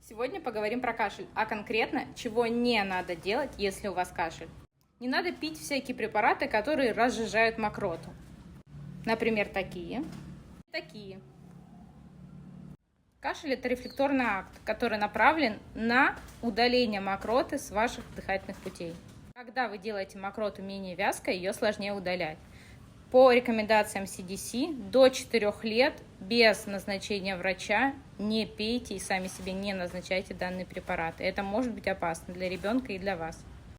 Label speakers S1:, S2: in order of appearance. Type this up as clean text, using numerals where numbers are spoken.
S1: Сегодня поговорим про кашель, а конкретно, чего не надо делать, если у вас кашель. Не надо пить всякие препараты, которые разжижают мокроту. Например, такие. Кашель – это рефлекторный акт, который направлен на удаление мокроты с ваших дыхательных путей. Когда вы делаете мокроту менее вязкой, ее сложнее удалять. По рекомендациям CDC, до 4 лет без назначения врача не пейте и сами себе не назначайте данные препараты. Это может быть опасно для ребенка и для вас.